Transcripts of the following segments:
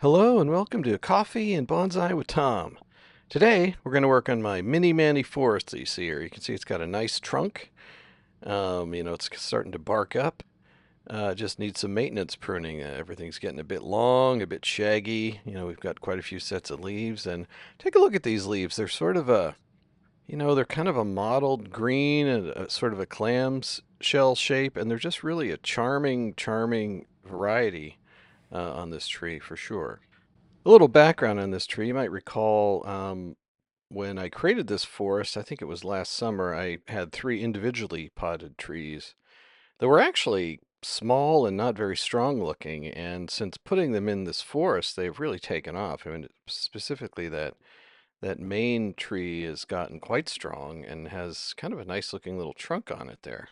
Hello and welcome to Coffee and Bonsai with Tom. Today we're going to work on my mini Manny forest that you see here. You can see it's got a nice trunk. It's starting to bark up. Just needs some maintenance pruning. Everything's getting a bit long, a bit shaggy. We've got quite a few sets of leaves. And take a look at these leaves. They're sort of they're kind of a mottled green and sort of a clam's shell shape. And they're just really a charming, charming variety on this tree for sure. A little background on this tree. You might recall when I created this forest, I think it was last summer, I had three individually potted trees that were actually small and not very strong looking. And since putting them in this forest, they've really taken off. I mean, specifically that main tree has gotten quite strong and has kind of a nice looking little trunk on it there.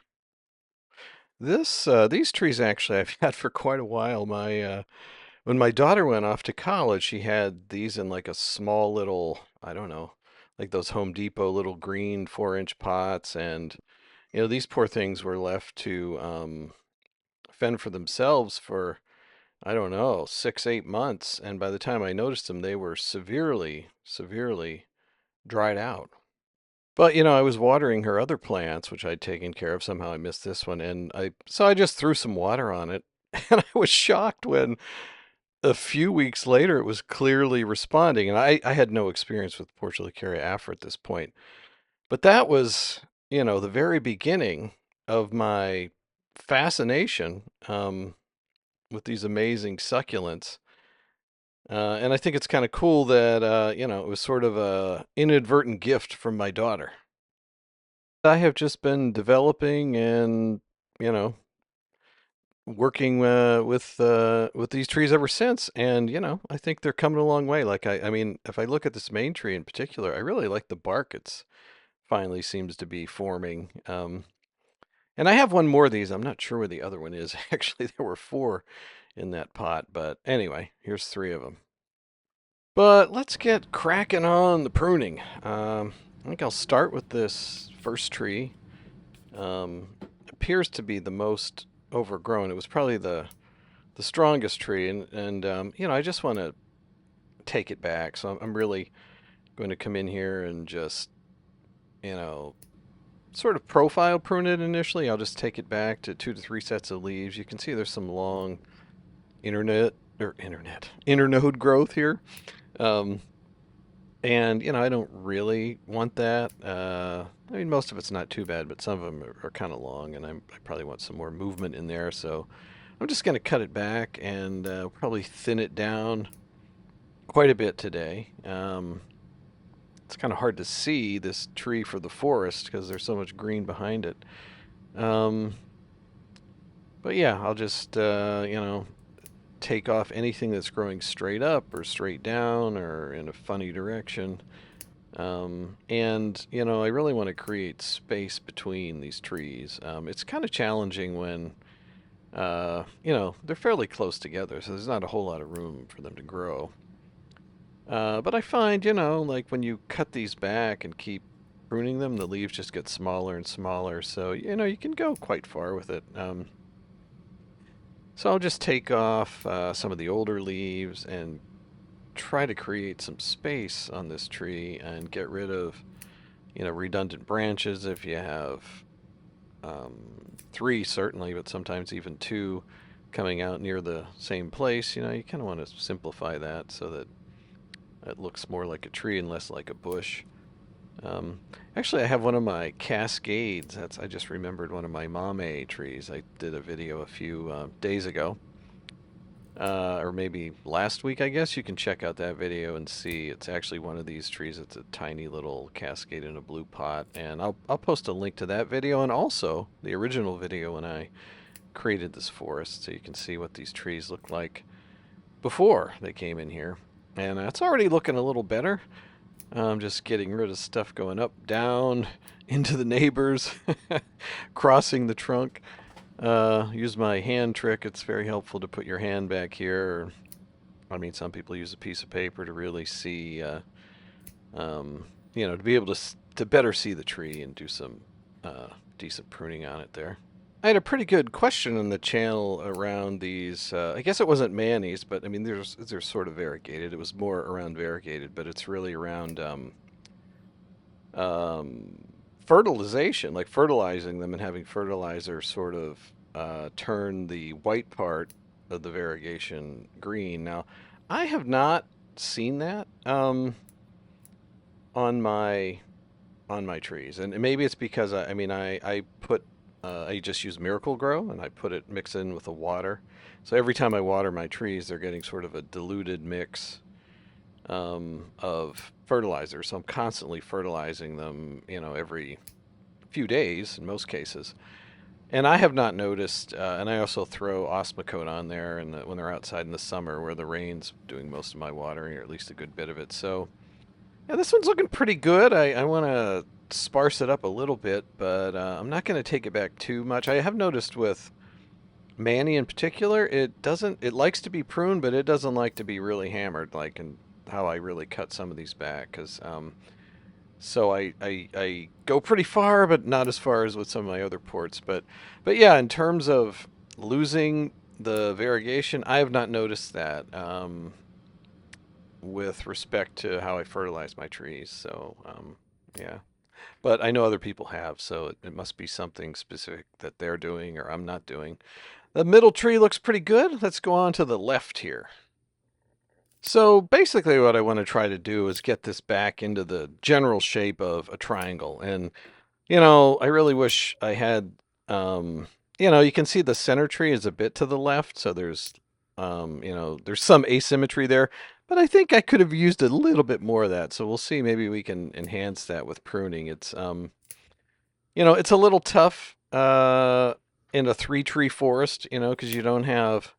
These trees actually I've had for quite a while. When my daughter went off to college, she had these in like a small little, I don't know, like those Home Depot little green 4-inch pots. And, these poor things were left to fend for themselves for, I don't know, 6, 8 months. And by the time I noticed them, they were severely, severely dried out. But, I was watering her other plants, which I'd taken care of. Somehow I missed this one. So I just threw some water on it. And I was shocked when a few weeks later, it was clearly responding. And I had no experience with Portulacaria Afra at this point. But that was, the very beginning of my fascination with these amazing succulents. And I think it's kind of cool that, it was sort of a inadvertent gift from my daughter. I have just been developing and, you know, working with these trees ever since, and I think they're coming a long way. Like I mean, if I look at this main tree in particular, I really like the bark. It's finally seems to be forming. And I have one more of these. I'm not sure where the other one is. Actually, there were four in that pot, but anyway, here's three of them. But let's get cracking on the pruning. I think I'll start with this first tree. Appears to be the most overgrown. It was probably the strongest tree, and I just want to take it back. So I'm really going to come in here and just you know sort of profile prune it initially. I'll just take it back to 2 to 3 sets of leaves. You can see there's some long internode growth here, um, and I don't really want that. I mean, most of it's not too bad, but some of them are kind of long, and I probably want some more movement in there. So I'm just going to cut it back and probably thin it down quite a bit today. It's kind of hard to see this tree for the forest because there's so much green behind it. Um, but yeah, I'll just, take off anything that's growing straight up or straight down or in a funny direction. And I really want to create space between these trees. It's kind of challenging when, they're fairly close together, so there's not a whole lot of room for them to grow. But I find, like when you cut these back and keep pruning them, the leaves just get smaller and smaller. So, you can go quite far with it. So I'll just take off some of the older leaves and try to create some space on this tree and get rid of, redundant branches if you have three, certainly, but sometimes even two coming out near the same place. You kind of want to simplify that so that it looks more like a tree and less like a bush. Um, Actually, I have one of my cascades. I just remembered one of my mame trees. I did a video a few days ago, or maybe last week, I guess. You can check out that video and see. It's actually one of these trees. It's a tiny little cascade in a blue pot, and I'll post a link to that video and also the original video when I created this forest, so you can see what these trees look like before they came in here. And it's already looking a little better. I'm just getting rid of stuff going up, down, into the neighbors, crossing the trunk. Use my hand trick. It's very helpful to put your hand back here. I mean, some people use a piece of paper to really see, to be able to better see the tree and do some decent pruning on it there. I had a pretty good question on the channel around these. I guess it wasn't Manny's, but I mean, they're sort of variegated. It was more around variegated, but it's really around um, fertilization, like fertilizing them and having fertilizer sort of turn the white part of the variegation green. Now, I have not seen that on my trees, and maybe it's because I mean I put I just use Miracle Grow and I put it mix in with the water. So every time I water my trees, they're getting sort of a diluted mix of fertilizer. So I'm constantly fertilizing them, every few days in most cases. And I have not noticed, and I also throw Osmocote on there, and when they're outside in the summer, where the rain's doing most of my watering, or at least a good bit of it. So yeah, this one's looking pretty good. I want to sparse it up a little bit, but I'm not going to take it back too much. I have noticed with Manny in particular, it likes to be pruned, but it doesn't like to be really hammered, like in how I really cut some of these back. So I go pretty far, but not as far as with some of my other ports. But yeah, in terms of losing the variegation, I have not noticed that. With respect to how I fertilize my trees. So, yeah. But I know other people have, so it must be something specific that they're doing or I'm not doing. The middle tree looks pretty good. Let's go on to the left here. So basically what I want to try to do is get this back into the general shape of a triangle. And, I really wish I had, um, you can see the center tree is a bit to the left. So there's some asymmetry there. But I think I could have used a little bit more of that. So we'll see. Maybe we can enhance that with pruning. It's a little tough in a three tree forest, because you don't have,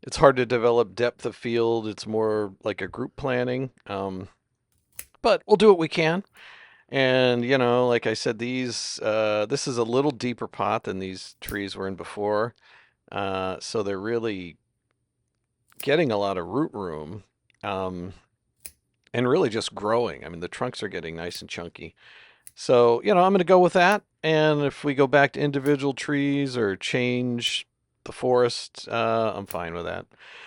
it's hard to develop depth of field. It's more like a group planning. But we'll do what we can. And, like I said, this is a little deeper pot than these trees were in before. So they're really getting a lot of root room. And really just growing. I mean, the trunks are getting nice and chunky. So, I'm going to go with that. And if we go back to individual trees or change the forest, I'm fine with that.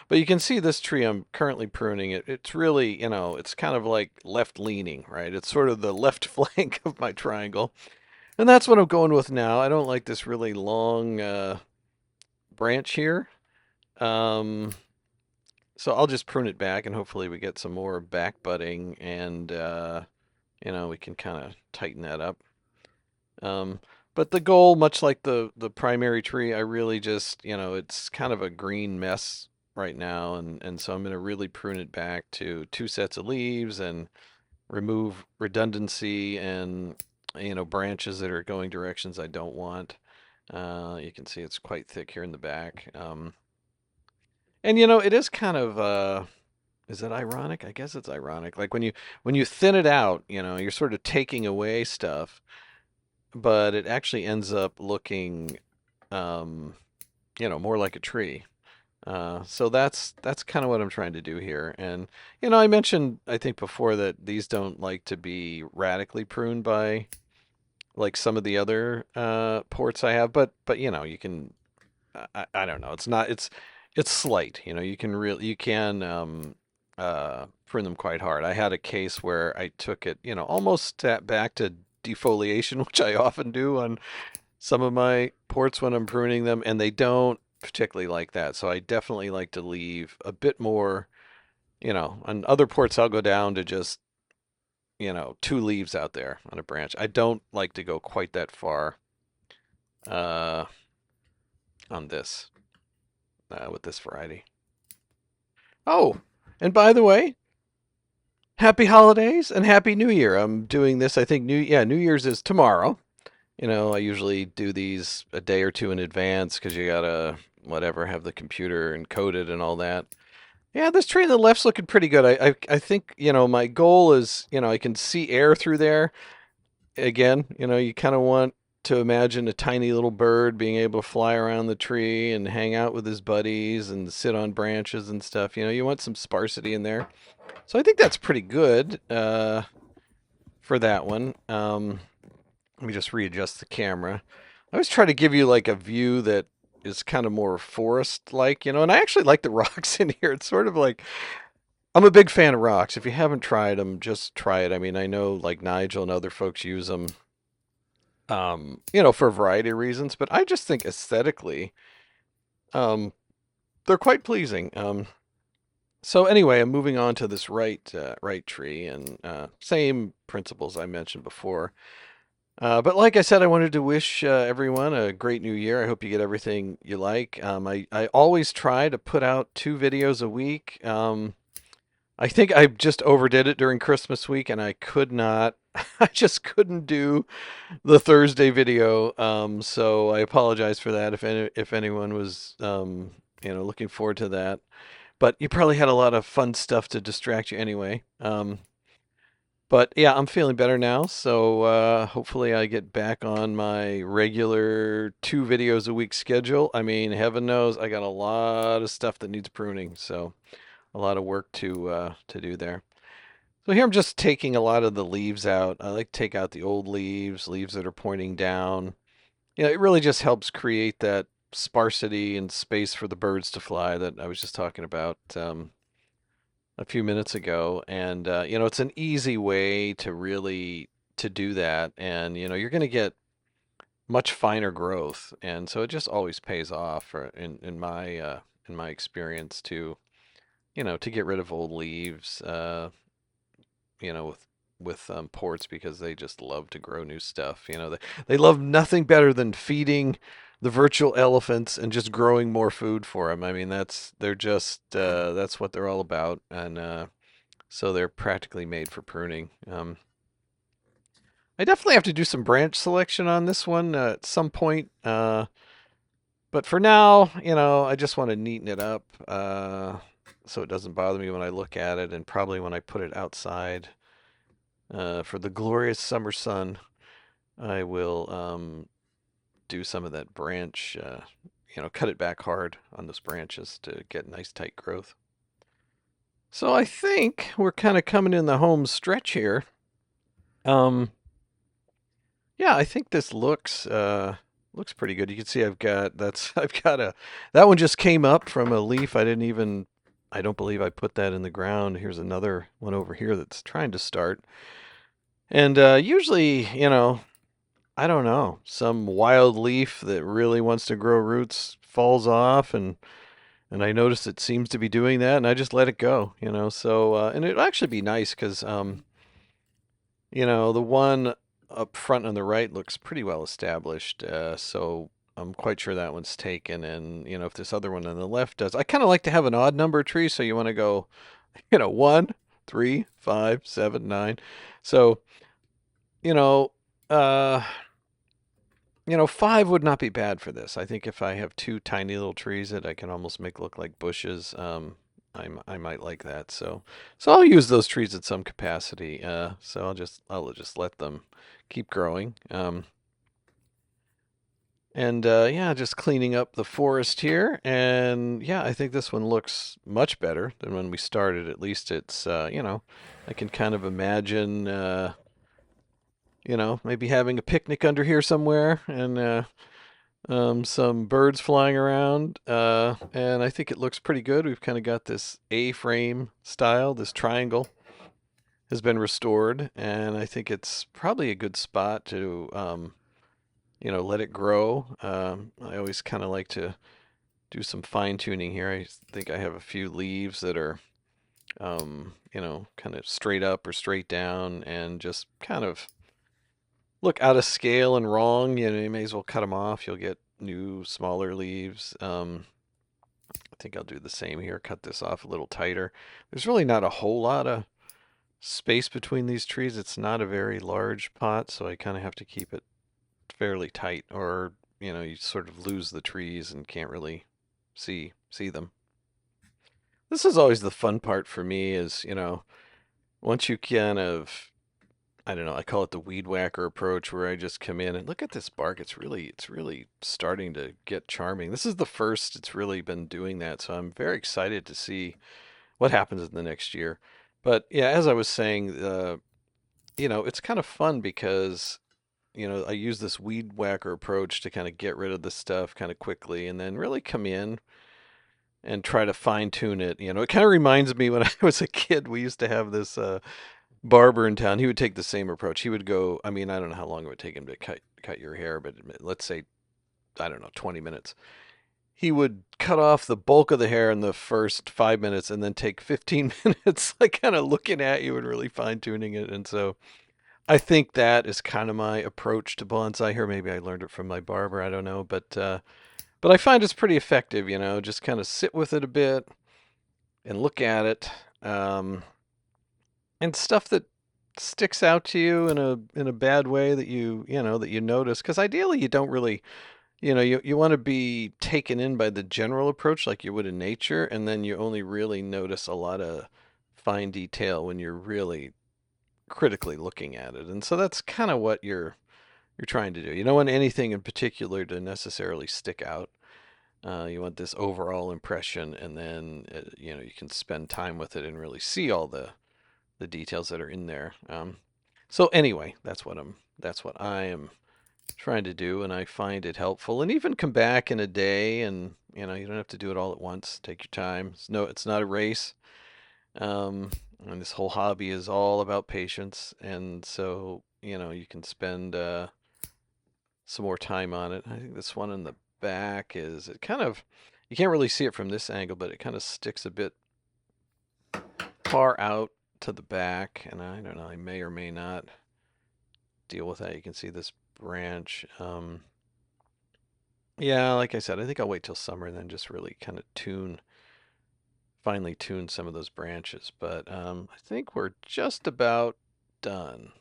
But you can see this tree I'm currently pruning. It's really, it's kind of like left leaning, right? It's sort of the left flank of my triangle. And that's what I'm going with now. I don't like this really long branch here. Um, so I'll just prune it back and hopefully we get some more back budding and we can kind of tighten that up. Um, but the goal, much like the primary tree, I really just, it's kind of a green mess right now, and so I'm going to really prune it back to two sets of leaves and remove redundancy and branches that are going directions I don't want. You can see it's quite thick here in the back. And it is kind of is it ironic? I guess it's ironic. Like when you thin it out, you're sort of taking away stuff, but it actually ends up looking, um, more like a tree. So that's kind of what I'm trying to do here. And I mentioned I think before that these don't like to be radically pruned by like some of the other ports I have, but you can I don't know. It's slight. You can prune them quite hard. I had a case where I took it, almost back to defoliation, which I often do on some of my ports when I'm pruning them, and they don't particularly like that. So I definitely like to leave a bit more, on other ports I'll go down to just, two leaves out there on a branch. I don't like to go quite that far uh, on this with this variety. Oh, and by the way, happy holidays and happy New Year. I'm doing this, I think New Year's is tomorrow. I usually do these a day or two in advance because you gotta whatever have the computer encoded and all that. Yeah, this tree on the left's looking pretty good. I think my goal is I can see air through there. Again, you kind of want to imagine a tiny little bird being able to fly around the tree and hang out with his buddies and sit on branches and stuff. You want some sparsity in there. So I think that's pretty good for that one. Let me just readjust the camera. I always try to give you like a view that is kind of more forest-like, and I actually like the rocks in here. It's sort of like I'm a big fan of rocks. If you haven't tried them, just try it. I mean, I know like Nigel and other folks use them, for a variety of reasons, but I just think aesthetically, um, they're quite pleasing. So anyway, I'm moving on to this right tree, and same principles I mentioned before. But like I said, I wanted to wish everyone a great new year. I hope you get everything you like. I always try to put out 2 videos a week. I think I just overdid it during Christmas week, and I could not. I just couldn't do the Thursday video. So I apologize for that if anyone was looking forward to that. But you probably had a lot of fun stuff to distract you anyway. But yeah, I'm feeling better now, so hopefully I get back on my regular 2 videos a week schedule. I mean, heaven knows I got a lot of stuff that needs pruning, so a lot of work to do there. So here I'm just taking a lot of the leaves out. I like to take out the old leaves, leaves that are pointing down. It really just helps create that sparsity and space for the birds to fly that I was just talking about a few minutes ago. And it's an easy way to really to do that, and you're going to get much finer growth, and so it just always pays off in my experience to to get rid of old leaves, with ports, because they just love to grow new stuff. They love nothing better than feeding the virtual elephants and just growing more food for them. I mean, that's what they're all about, and so they're practically made for pruning. I definitely have to do some branch selection on this one at some point, but for now, I just want to neaten it up so it doesn't bother me when I look at it, and probably when I put it outside for the glorious summer sun, I will do some of that branch, cut it back hard on those branches to get nice tight growth. So I think we're kind of coming in the home stretch here. Um, yeah, I think this looks pretty good. You can see I've got a that one just came up from a leaf. I don't believe I put that in the ground. Here's another one over here that's trying to start. And usually, I don't know, some wild leaf that really wants to grow roots falls off, and I notice it seems to be doing that, and I just let it go. So and it'd actually be nice because the one up front on the right looks pretty well established, so I'm quite sure that one's taken. And if this other one on the left does, I kind of like to have an odd number tree, so you want to go, 1, 3, 5, 7, 9. So you know, uh, 5 would not be bad for this. I think if I have 2 tiny little trees that I can almost make look like bushes, I might like that. So I'll use those trees at some capacity. So I'll just let them keep growing. And yeah, just cleaning up the forest here. And yeah, I think this one looks much better than when we started. At least it's I can kind of imagine maybe having a picnic under here somewhere, and some birds flying around. And I think it looks pretty good. We've kind of got this A-frame style. This triangle has been restored, and I think it's probably a good spot to, let it grow. I always kind of like to do some fine tuning here. I think I have a few leaves that are, kind of straight up or straight down, and just kind of look out of scale and wrong. You may as well cut them off. You'll get new, smaller leaves. I think I'll do the same here. Cut this off a little tighter. There's really not a whole lot of space between these trees. It's not a very large pot, so I kind of have to keep it fairly tight, or you sort of lose the trees and can't really see them. This is always the fun part for me, is once you kind of, I don't know, I call it the weed whacker approach, where I just come in and look at this bark. It's really starting to get charming. This is the first it's really been doing that, so I'm very excited to see what happens in the next year. But yeah, as I was saying, it's kind of fun because I use this weed whacker approach to kind of get rid of the stuff kind of quickly and then really come in and try to fine tune it. It kind of reminds me when I was a kid, we used to have this barber in town. He would take the same approach. He would go, I mean, I don't know how long it would take him to cut your hair, but let's say, I don't know, 20 minutes. He would cut off the bulk of the hair in the first 5 minutes and then take 15 minutes, like kind of looking at you and really fine tuning it. And so I think that is kind of my approach to bonsai here. Maybe I learned it from my barber. I don't know, but I find it's pretty effective. Just kind of sit with it a bit and look at it, and stuff that sticks out to you in a bad way that you notice. Because ideally, you don't really you want to be taken in by the general approach like you would in nature, and then you only really notice a lot of fine detail when you're really critically looking at it. And so that's kind of what you're trying to do. You don't want anything in particular to necessarily stick out. You want this overall impression, and then you can spend time with it and really see all the details that are in there. So anyway, that's what I am trying to do, and I find it helpful. And even come back in a day, and you don't have to do it all at once. Take your time. It's not a race. And this whole hobby is all about patience, and so you can spend some more time on it. I think this one in the back is it kind of you can't really see it from this angle, but it kind of sticks a bit far out to the back, and I don't know. I may or may not deal with that. You can see this branch. Yeah, like I said, I think I'll wait till summer and then just really kind of finely tune some of those branches. But I think we're just about done.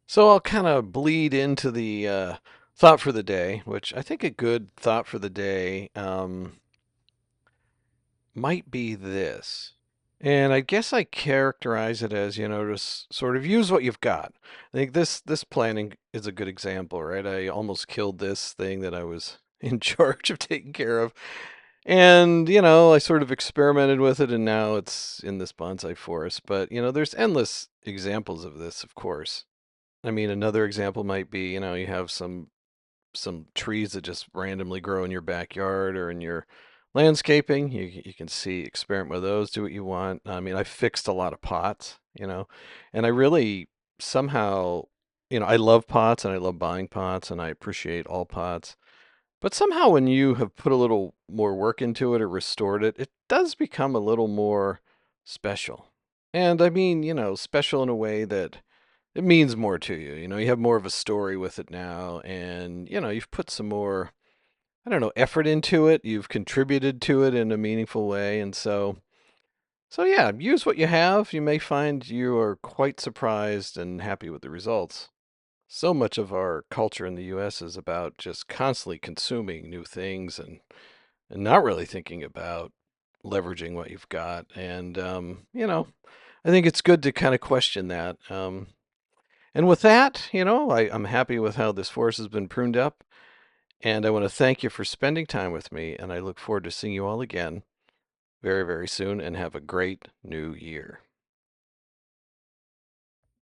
So I'll kind of bleed into the thought for the day, which I think a good thought for the day might be this. And I guess I characterize it as, just sort of use what you've got. I think this planning is a good example, right? I almost killed this thing that I was in charge of taking care of. And, I sort of experimented with it and now it's in this bonsai forest. But, there's endless examples of this, of course. I mean, another example might be, you have some trees that just randomly grow in your backyard or in your landscaping. You can see, experiment with those, do what you want. I mean, I fixed a lot of pots, and I really somehow, I love pots and I love buying pots and I appreciate all pots. But somehow when you have put a little more work into it or restored it, it does become a little more special. And I mean, special in a way that it means more to you. You have more of a story with it now, and you've put some more, I don't know, effort into it. You've contributed to it in a meaningful way, and so yeah, use what you have. You may find you are quite surprised and happy with the results. So much of our culture in the U.S. is about just constantly consuming new things and not really thinking about leveraging what you've got. And I think it's good to kind of question that. And with that, I'm happy with how this forest has been pruned up. And I want to thank you for spending time with me. And I look forward to seeing you all again very, very soon. And have a great new year.